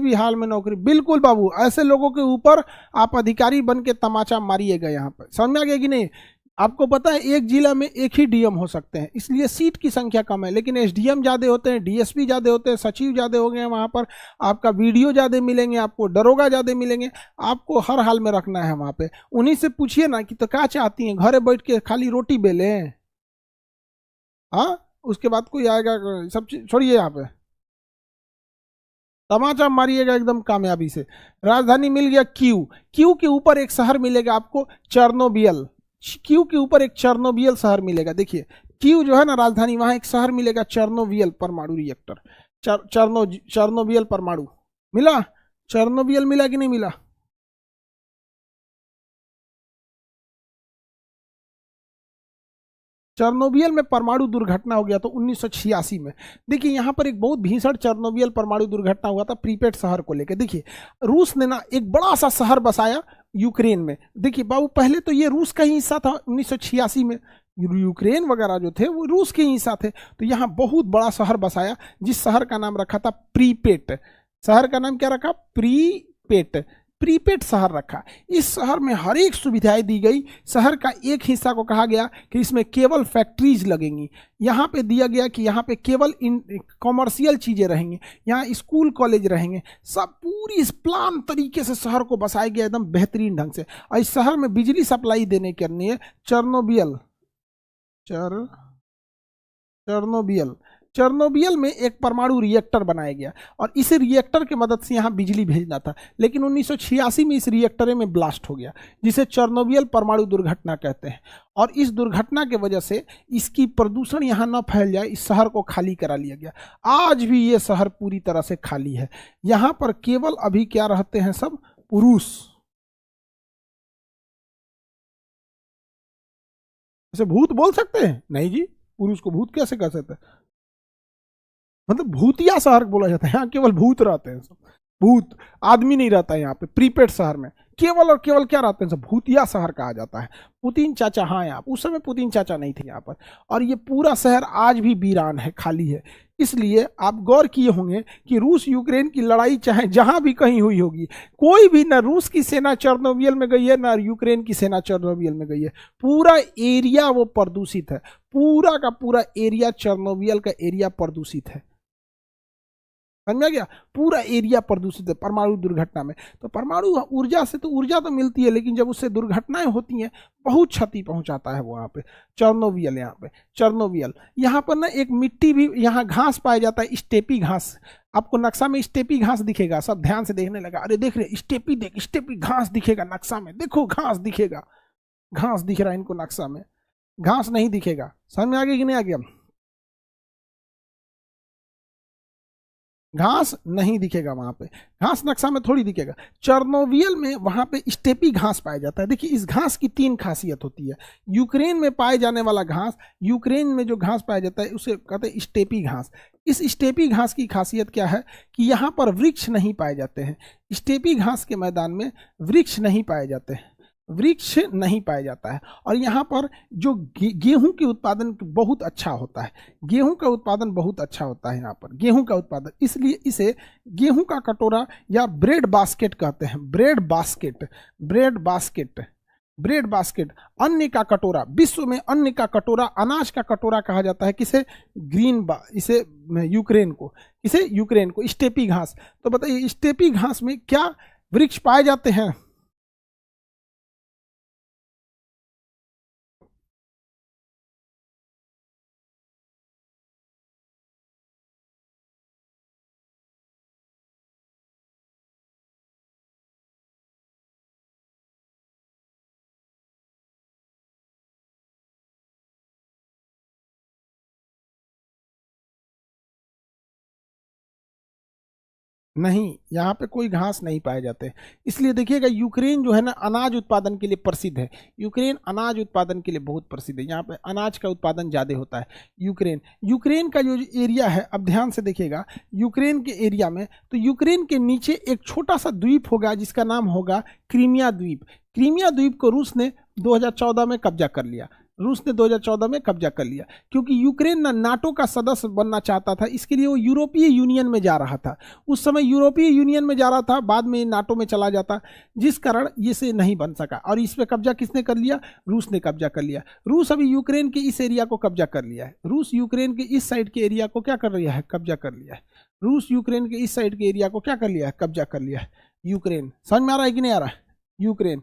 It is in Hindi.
भी हाल में नौकरी, बिल्कुल बाबू, ऐसे लोगों के ऊपर आप अधिकारी बन के तमाचा मारिएगा। यहाँ पर समझ में आ गया कि नहीं? आपको पता है एक जिला में एक ही डीएम हो सकते हैं, इसलिए सीट की संख्या कम है, लेकिन एसडीएम ज़्यादा होते हैं, डीएसपी ज़्यादा होते हैं, सचिव ज़्यादा हो गए वहाँ पर, आपका वीडियो ज़्यादा मिलेंगे, आपको दरोगा ज़्यादा मिलेंगे। आपको हर हाल में रखना है वहाँ पे। उन्हीं से पूछिए ना कि तो क्या चाहती हैं, घरे बैठ के खाली रोटी बेले? हाँ, उसके बाद कोई आएगा, सब चीज छोड़िए, यहाँ पे तमाचा मारिएगा एकदम कामयाबी से। राजधानी मिल गया क्यू, क्यू के ऊपर एक शहर मिलेगा आपको, चेर्नोबिल। क्यू के ऊपर एक चेर्नोबिल शहर मिलेगा। देखिए क्यू जो है ना राजधानी, वहां एक शहर मिलेगा चेर्नोबिल परमाणु रिएक्टर। चेर्नोबिल परमाणु मिला? चेर्नोबिल मिला कि नहीं मिला? चेर्नोबिल में परमाणु दुर्घटना हो गया तो 1986 में। देखिए यहाँ पर एक बहुत भीषण चेर्नोबिल परमाणु दुर्घटना हुआ था प्रीपेड शहर को लेकर। देखिए रूस ने ना एक बड़ा सा शहर बसाया यूक्रेन में। देखिए बाबू पहले तो ये रूस का ही हिस्सा था, 1986 में यूक्रेन वगैरह जो थे वो रूस के ही हिस्सा थे। तो यहाँ बहुत बड़ा शहर बसाया, जिस शहर का नाम रखा था प्रीपेट। शहर का नाम क्या रखा? प्रीपेट। प्रीपेड शहर रखा। इस शहर में हर एक सुविधाएं दी गई। शहर का एक हिस्सा को कहा गया कि इसमें केवल फैक्ट्रीज लगेंगी। यहाँ पे दिया गया कि यहाँ पे केवल कॉमर्शियल चीज़ें रहेंगी, यहाँ स्कूल कॉलेज रहेंगे। सब पूरी इस प्लान तरीके से शहर को बसाया गया एकदम बेहतरीन ढंग से। और इस शहर में बिजली सप्लाई देने के लिए चेर्नोबिल चेर्नोबिल में एक परमाणु रिएक्टर बनाया गया और इस रिएक्टर की मदद से यहाँ बिजली भेजना था। लेकिन 1986 में इस रिएक्टर में ब्लास्ट हो गया, जिसे चेर्नोबिल परमाणु दुर्घटना कहते हैं। और इस दुर्घटना के वजह से इसकी प्रदूषण यहाँ न फैल जाए, इस शहर को खाली करा लिया गया। आज भी ये शहर पूरी तरह से खाली है। यहाँ पर केवल अभी क्या रहते हैं? सब पुरुष। ऐसे भूत बोल सकते हैं? नहीं जी, पुरुष को भूत कैसे कह सकते हैं? मतलब भूतिया शहर बोला जाता है, यहाँ केवल भूत रहते हैं सब। भूत, आदमी नहीं रहता है यहाँ पे प्रीपेड शहर में। केवल और केवल क्या रहते हैं? सब भूतिया शहर कहा जाता है। पुतिन चाचा, हाँ यहाँ उस समय पुतिन चाचा नहीं थे यहाँ पर। और ये पूरा शहर आज भी वीरान है, खाली है। इसलिए आप गौर किए होंगे कि रूस यूक्रेन की लड़ाई चाहे जहां भी कहीं हुई होगी, कोई भी ना रूस की सेना चेर्नोबिल में गई है ना यूक्रेन की सेना चेर्नोबिल में गई है। पूरा एरिया वो प्रदूषित है, पूरा का पूरा एरिया चेर्नोबिल का एरिया प्रदूषित है। समझ में आ गया? पूरा एरिया प्रदूषित है परमाणु दुर्घटना में। तो परमाणु ऊर्जा से तो ऊर्जा तो मिलती है, लेकिन जब उससे दुर्घटनाएं होती हैं बहुत क्षति पहुंचाता है वहाँ पे। चेर्नोबिल, यहाँ पे चेर्नोबिल, यहाँ पर ना एक मिट्टी भी, यहाँ घास पाया जाता है, स्टेपी घास। आपको नक्शा में स्टेपी घास दिखेगा, सब ध्यान से देखने लगा। अरे देख रहे स्टेपी, देख स्टेपी घास दिखेगा नक्शा में, देखो घास दिखेगा, घास दिख रहा है इनको नक्शा में, घास नहीं दिखेगा। समझ में आ गया कि नहीं आ गया? घास नहीं दिखेगा वहां पे, घास नक्शा में थोड़ी दिखेगा। चेर्नोबिल में वहां पे स्टेपी घास पाया जाता है। देखिए इस घास की 3 खासियत होती है। यूक्रेन में पाए जाने वाला घास, यूक्रेन में जो घास पाया जाता है उसे कहते हैं स्टेपी घास। इस स्टेपी घास की खासियत क्या है कि यहाँ पर वृक्ष नहीं पाए जाते हैं। स्टेपी घास के मैदान में वृक्ष नहीं पाए जाते हैं, वृक्ष नहीं पाया जाता है। और यहाँ पर जो गेहूं के उत्पादन बहुत अच्छा होता है, गेहूं का उत्पादन बहुत अच्छा होता है यहाँ पर, गेहूं का उत्पादन। इसलिए इसे गेहूं का कटोरा या ब्रेड बास्केट कहते हैं। Bread basket, bread basket, bread basket, अन्न का कटोरा। विश्व में अन्न का कटोरा, अनाज का कटोरा कहा जाता है किसे? इसे यूक्रेन को, इसे यूक्रेन को स्टेपी घास। तो बताइए स्टेपी घास में क्या वृक्ष पाए जाते हैं? नहीं, यहाँ पे कोई घास नहीं पाए जाते। इसलिए देखिएगा यूक्रेन जो है ना अनाज उत्पादन के लिए प्रसिद्ध है। यूक्रेन अनाज उत्पादन के लिए बहुत प्रसिद्ध है, यहाँ पे अनाज का उत्पादन ज़्यादा होता है। यूक्रेन का जो एरिया है, अब ध्यान से देखिएगा यूक्रेन के एरिया में, तो यूक्रेन के नीचे एक छोटा सा द्वीप होगा जिसका नाम होगा क्रीमिया द्वीप। क्रीमिया द्वीप को रूस ने 2014 में कब्जा कर लिया। रूस ने 2014 में कब्जा कर लिया, क्योंकि यूक्रेन ना नाटो का सदस्य बनना चाहता था, इसके लिए वो यूरोपीय यूनियन में जा रहा था। उस समय यूरोपीय यूनियन में जा रहा था, बाद में नाटो में चला जाता, जिस कारण इसे नहीं बन सका। और इस पे कब्जा किसने कर लिया? रूस ने कब्जा कर लिया। रूस अभी यूक्रेन के इस एरिया को कब्जा कर लिया है। रूस यूक्रेन के इस साइड के एरिया को क्या कर लिया है? कब्जा कर लिया है। रूस यूक्रेन के इस साइड के एरिया को क्या कर लिया है? कब्जा कर लिया है। यूक्रेन, समझ में आ रहा है कि नहीं आ रहा है? यूक्रेन